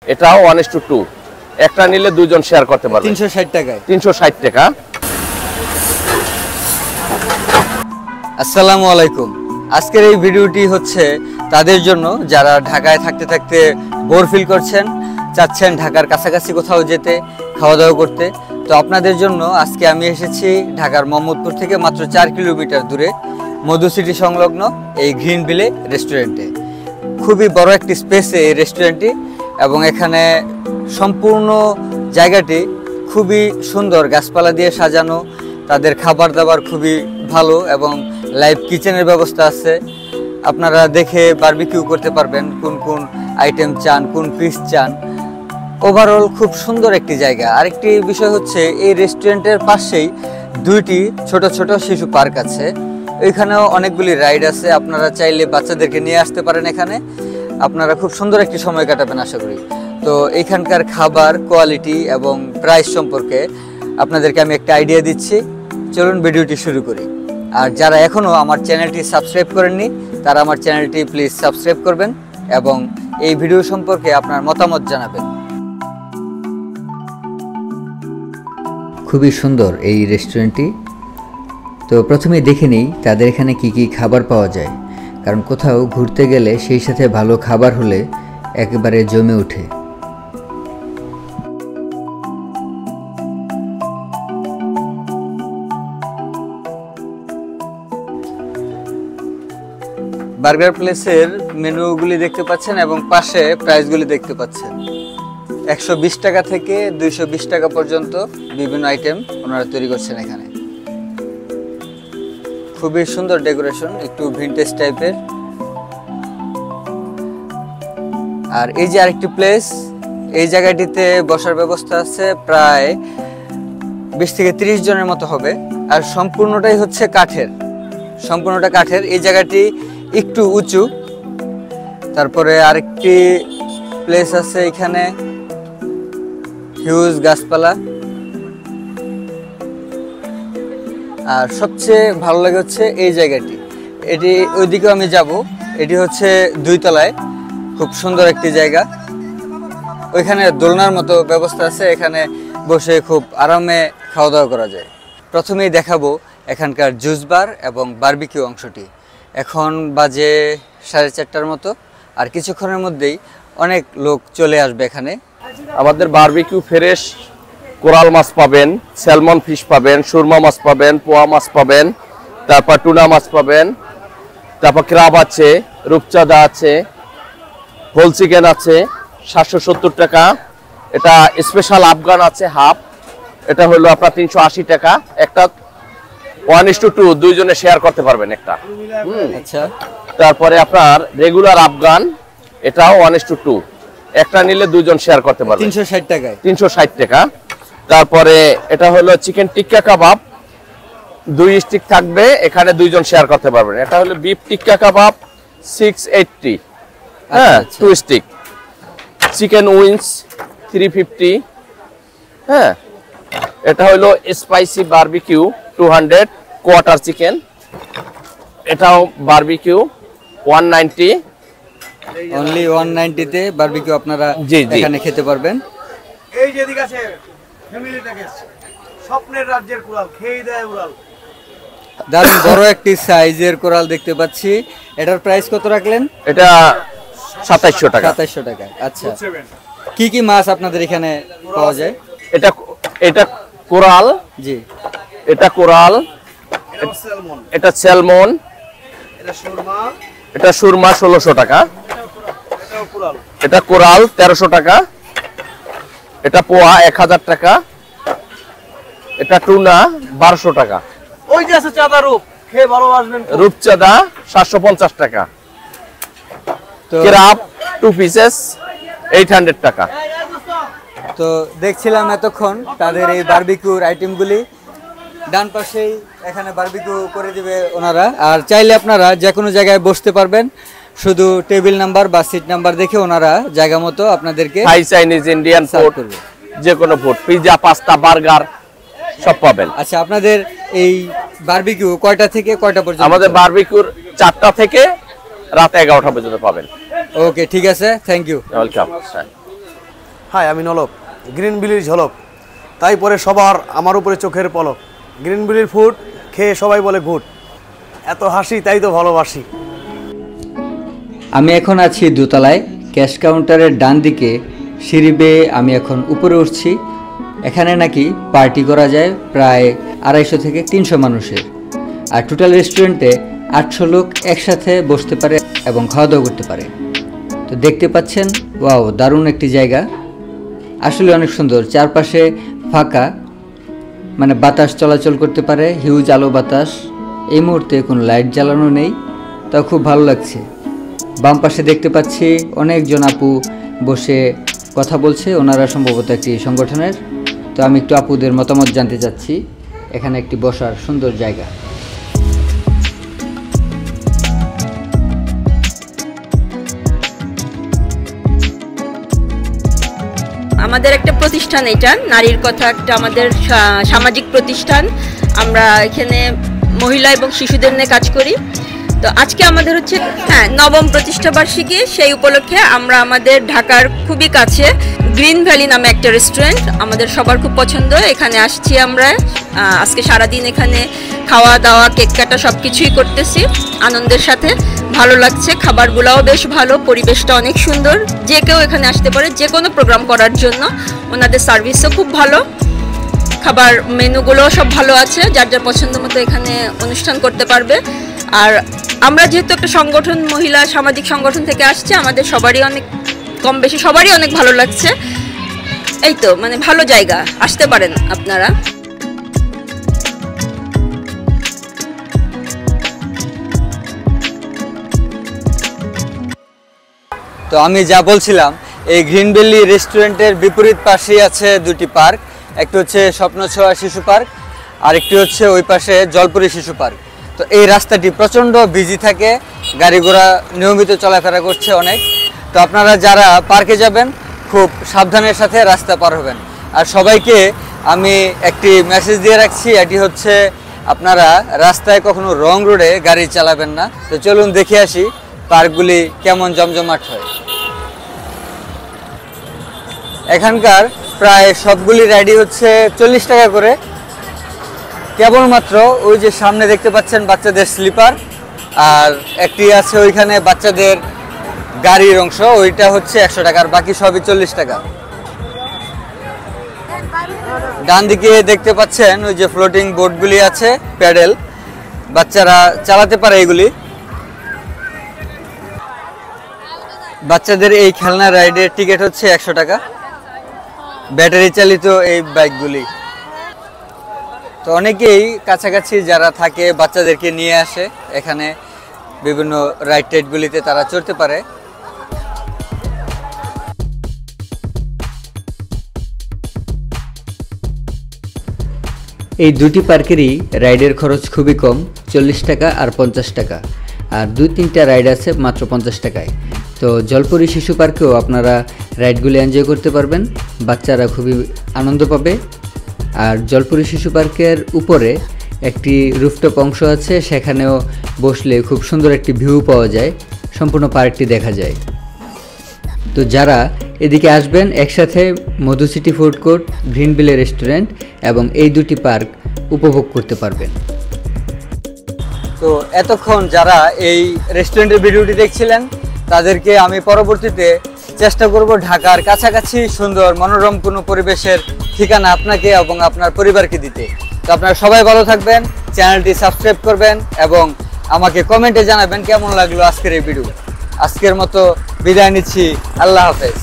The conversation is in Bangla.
এটাও 1:2, একটা নিলে দুইজন শেয়ার করতে পারবে। 360 টাকায়। 360 টাকা। আসসালামু আলাইকুম। আজকের এই ভিডিওটি হচ্ছে তাদের জন্য যারা ঢাকায় থাকতে থাকতে বোর ফিল করছেন, চাচ্ছেন ঢাকার কাছাকাছি কোথাও যেতে, খাওয়া দাওয়া করতে। তো আপনাদের জন্য আজকে আমি এসেছি ঢাকার মোহাম্মদপুর থেকে মাত্র 4 কিলোমিটার দূরে মধু সিটি সংলগ্ন এই গ্রিন ভিলে রেস্টুরেন্টে। খুবই বড় একটি স্পেসে এই রেস্টুরেন্টটি, এবং এখানে সম্পূর্ণ জায়গাটি খুবই সুন্দর, গাছপালা দিয়ে সাজানো। তাদের খাবার দাবার খুবই ভালো এবং লাইভ কিচেনের ব্যবস্থা আছে। আপনারা দেখে বারবিকিউ করতে পারবেন, কোন কোন আইটেম চান, কোন পিস চান। ওভারঅল খুব সুন্দর একটি জায়গা। আরেকটি বিষয় হচ্ছে এই রেস্টুরেন্টের পাশেই দুইটি ছোট ছোট শিশু পার্ক আছে। এখানেও অনেকগুলি রাইড আছে। আপনারা চাইলে বাচ্চাদেরকে নিয়ে আসতে পারেন এখানে। আপনারা খুব সুন্দর একটি সময় কাটাবেন আশা করি। তো এখানকার খাবার কোয়ালিটি এবং প্রাইস সম্পর্কে আপনাদেরকে আমি একটা আইডিয়া দিচ্ছি। চলুন ভিডিওটি শুরু করি। আর যারা এখনও আমার চ্যানেলটি সাবস্ক্রাইব করেননি তারা আমার চ্যানেলটি প্লিজ সাবস্ক্রাইব করবেন এবং এই ভিডিও সম্পর্কে আপনার মতামত জানাবেন। খুবই সুন্দর এই রেস্টুরেন্টটি। তো প্রথমে দেখে নিই তাদের এখানে কি কি খাবার পাওয়া যায়, কারণ কোথাও ঘুরতে গেলে সেই সাথে ভালো খাবার হলে একেবারে জমে ওঠে। বার্গার প্লেসের মেনুগুলি দেখতে পাচ্ছেন এবং পাশে প্রাইসগুলি দেখতে পাচ্ছেন। 120 টাকা থেকে 220 টাকা পর্যন্ত বিভিন্ন আইটেম ওনারা তৈরি করছেন এখানে। খুবই সুন্দর ডেকোরেশন, একটু ভিনটেজ টাইপের। আর এই যে আরেকটি প্লেস, এই জায়গাটিতে বসার ব্যবস্থা আছে, প্রায় 20 থেকে 30 জনের মতো হবে। আর সম্পূর্ণটাই হচ্ছে কাঠের, সম্পূর্ণটা কাঠের। এই জায়গাটি একটু উঁচু। তারপরে আরেকটি প্লেস আছে এখানে, হিউজ গাছপালা। আর সবচেয়ে ভালো লাগে হচ্ছে এই জায়গাটি, এটি ওইদিকেও আমি যাব। এটি হচ্ছে 2 তলায়, খুব সুন্দর একটি জায়গা। ওইখানে দোলনার মতো ব্যবস্থা আছে, এখানে বসে খুব আরামে খাওয়া দাওয়া করা যায়। প্রথমেই দেখাবো এখানকার জুস বার এবং বারবিকিউ অংশটি। এখন বাজে 4:30টার মতো, আর কিছুক্ষণের মধ্যেই অনেক লোক চলে আসবে এখানে। আমাদের বারবিকিউ ফ্রেশ কোরাল মাছ পাবেন, স্যালমন ফিশ পাবেন, সুরমা মাছ পাবেন, পোয়া মাছ পাবেন, তারপর টুনা মাছ পাবেন, তারপর ক্রাব আছে, রূপচাঁদা আছে, হোল চিকেন আছে 770 টাকা। এটা স্পেশাল আফগান আছে হাফ, এটা হলো আপনার 380 টাকা। একটা 1:2, দুইজনে শেয়ার করতে পারবেন একটা। আচ্ছা। তারপরে আপনার রেগুলার আফগান, এটাও 1:2, একটা নিলে দুইজন শেয়ার করতে পারবেন। 360 টাকায়। 360 টাকা। তারপরে এটা হলো চিকেন টিক্কা কাবাব, 2 স্টিক থাকবে, এখানে দুইজন শেয়ার করতে পারবেন। এটা হলো বিফ টিক্কা কাবাব 680, হ্যাঁ, 2 স্টিক। চিকেন উইংস 350, হ্যাঁ। এটা হলো স্পাইসি বারবিকিউ 200 কোয়ার্টার চিকেন, এটাও বারবিকিউ 190। অনলি 190 তে বারবিকিউ আপনারা এখানে খেতে পারবেন। এই যে দিক আছে ফ্যামিলি প্যাকেজ, স্বপ্নের রাজ্যের কোরাল, খেয়ে দেয় উড়াল। দারুণ বড় একটি সাইজের কোরাল দেখতে পাচ্ছি। এটার প্রাইস কত রাখলেন? এটা 2700 টাকা। 2700 টাকা। আচ্ছা, কি কি মাছ আপনাদের এখানে পাওয়া যায়? এটা কোরাল, জি। এটা কোরাল, এটা স্যালমন, এটা সুরমা 1600 টাকা, এটা কোরাল 1300 টাকা, এটা পোয়া 1000 টাকা, এটা টুনা 1200 টাকা। ওই যে আছে চাঁদা রূপ, খেয়ে ভালোবাসবেন। রূপচাঁদা 750 টাকা। ক্রাব 2 পিসেস 800 টাকা। তো দেখছিলাম এতক্ষণ তাদের এই বারবিকিউর আইটেমগুলি। ডান পাশেই এখানে বারবিকিউ করে দিবে ওনারা। আর চাইলে আপনারা যে কোনো জায়গায় বসতে পারবেন, শুধু টেবিল নাম্বার বা সিট নাম্বার দেখে ওনারা জায়গা মতো আপনাদেরকে থাই, চাইনিজ, ইন্ডিয়ান ফুড, যে কোনো ফুড, পিৎজা, পাস্তা, বার্গার সব পাবেন। আচ্ছা, আপনাদের এই বারবিকিউ কয়টা থেকে কয়টা পর্যন্ত? আমাদের বারবিকিউর 4টা থেকে রাত 11টা পর্যন্ত পাবেন। ওকে, ঠিক আছে, থ্যাংক ইউ। ওয়েলকাম। হাই আমি নলক, গ্রিন বিলির ঝলক, তাই পরে সবার আমার উপরে চোখের পলক। গ্রিন বিলির ফুড খেয়ে সবাই বলে গুড, এত হাসি তাই তো ভালোবাসি। আমি এখন আছি দোতলায়, ক্যাশ কাউন্টারের ডান দিকে সিঁড়ি বেয়ে আমি এখন উপরে উঠছি। এখানে নাকি পার্টি করা যায় প্রায় 250 থেকে 300 মানুষের। আর টোটাল রেস্টুরেন্টে 800 লোক একসাথে বসতে পারে এবং খাওয়া দাওয়া করতে পারে। তো দেখতে পাচ্ছেন, ওয়াও, দারুণ একটি জায়গা, আসলে অনেক সুন্দর। চারপাশে ফাঁকা, মানে বাতাস চলাচল করতে পারে, হিউজ আলো বাতাস। এই মুহূর্তে কোনো লাইট জ্বালানো নেই, তা খুব ভালো লাগছে। বাম পাশে দেখতে পাচ্ছি অনেকজন আপু বসে কথা বলছে, ওনারা সম্ভবত একটি সংগঠনের। তো আমি একটু আপুদের মতামত জানতে চাচ্ছি। এখানে একটি বসার সুন্দর জায়গা। আমাদের একটা প্রতিষ্ঠান, এটা নারীর কথা, একটা আমাদের সামাজিক প্রতিষ্ঠান। আমরা এখানে মহিলা এবং শিশুদের নিয়ে কাজ করি। তো আজকে আমাদের হচ্ছে 9ম প্রতিষ্ঠা বার্ষিকী। সেই উপলক্ষে আমরা আমাদের ঢাকার খুবই কাছে গ্রিন ভ্যালি নামে একটা রেস্টুরেন্ট, আমাদের সবার খুব পছন্দ, এখানে আসছি আমরা। আজকে সারাদিন এখানে খাওয়া দাওয়া, কেক কাটা সব কিছুই করতেছি আনন্দের সাথে। ভালো লাগছে, খাবারগুলোও বেশ ভালো, পরিবেশটা অনেক সুন্দর। যে কেউ এখানে আসতে পারে যে কোনো প্রোগ্রাম করার জন্য। ওনাদের সার্ভিসও খুব ভালো, খাবার মেনুগুলো সব ভালো আছে, যার যার পছন্দ মতো এখানে অনুষ্ঠান করতে পারবে। আর আমরা যেহেতু একটা সংগঠন, মহিলা সামাজিক সংগঠন থেকে আসছে, আমাদের সবারই অনেক কম বেশি সবারই অনেক ভালো লাগছে। এই তো, মানে ভালো জায়গা, আসতে পারেন আপনারা। তো আমি যা বলছিলাম, এই গ্রিন ভ্যালি রেস্টুরেন্টের বিপরীত পাশেই আছে দুটি পার্ক। একটি হচ্ছে স্বপ্নছোঁয়া শিশু পার্ক, আর একটি হচ্ছে ওই পাশে জলপুরি শিশু পার্ক। তো এই রাস্তাটি প্রচণ্ড বিজি থাকে, গাড়ি ঘোড়া নিয়মিত চলাফেরা করছে অনেক। তো আপনারা যারা পার্কে যাবেন খুব সাবধানের সাথে রাস্তা পার হবেন। আর সবাইকে আমি একটি মেসেজ দিয়ে রাখছি, এটি হচ্ছে আপনারা রাস্তায় কখনো রং রোডে গাড়ি চালাবেন না। তো চলুন দেখে আসি পার্কগুলি কেমন জমজমাট হয়। এখানকার প্রায় সবগুলি রাইডই হচ্ছে 40 টাকা করে। কেবলমাত্র ওই যে সামনে দেখতে পাচ্ছেন বাচ্চাদের স্লিপার, আর একটি আছে ওইখানে বাচ্চাদের গাড়ির অংশ, ওইটা হচ্ছে 100 টাকা, আর বাকি সবই 40 টাকা। ডান দিকে দেখতে পাচ্ছেন ওই যে ফ্লোটিং বোটগুলি আছে, প্যাডেল, বাচ্চারা চালাতে পারে এগুলি। বাচ্চাদের এই খেলনা রাইডের টিকিট হচ্ছে 100 টাকা, ব্যাটারি চালিত এই বাইকগুলি। তো অনেকেই কাছাকাছি যারা থাকে বাচ্চাদেরকে নিয়ে আসে এখানে, বিভিন্ন রাইড টাইডগুলিতে তারা চড়তে পারে। এই দুটি পার্কেরই রাইডের খরচ খুবই কম, 40 টাকা আর 50 টাকা, আর 2-3টা রাইড আছে মাত্র 50 টাকায়। তো জলপুরি শিশু পার্কেও আপনারা রাইডগুলি এনজয় করতে পারবেন, বাচ্চারা খুবই আনন্দ পাবে। আর জলপুরি শিশু পার্কের উপরে একটি রুফটপ অংশ আছে, সেখানেও বসলে খুব সুন্দর একটি ভিউ পাওয়া যায়, সম্পূর্ণ পার্কটি দেখা যায়। তো যারা এদিকে আসবেন একসাথে Madhu city food court, green valley restaurant এবং এই দুটি পার্ক উপভোগ করতে পারবেন। তো এতক্ষণ যারা এই রেস্টুরেন্টের ভিডিওটি দেখছিলেন তাদেরকে আমি পরবর্তীতে চেষ্টা করব ঢাকার কাছাকাছি সুন্দর মনোরম কোনো পরিবেশের ঠিকানা আপনাকে এবং আপনার পরিবারকে দিতে। তো আপনারা সবাই ভালো থাকবেন, চ্যানেলটি সাবস্ক্রাইব করবেন এবং আমাকে কমেন্টে জানাবেন কেমন লাগলো আজকের এই ভিডিও। আজকের মতো বিদায় নিচ্ছি, আল্লাহ হাফেজ।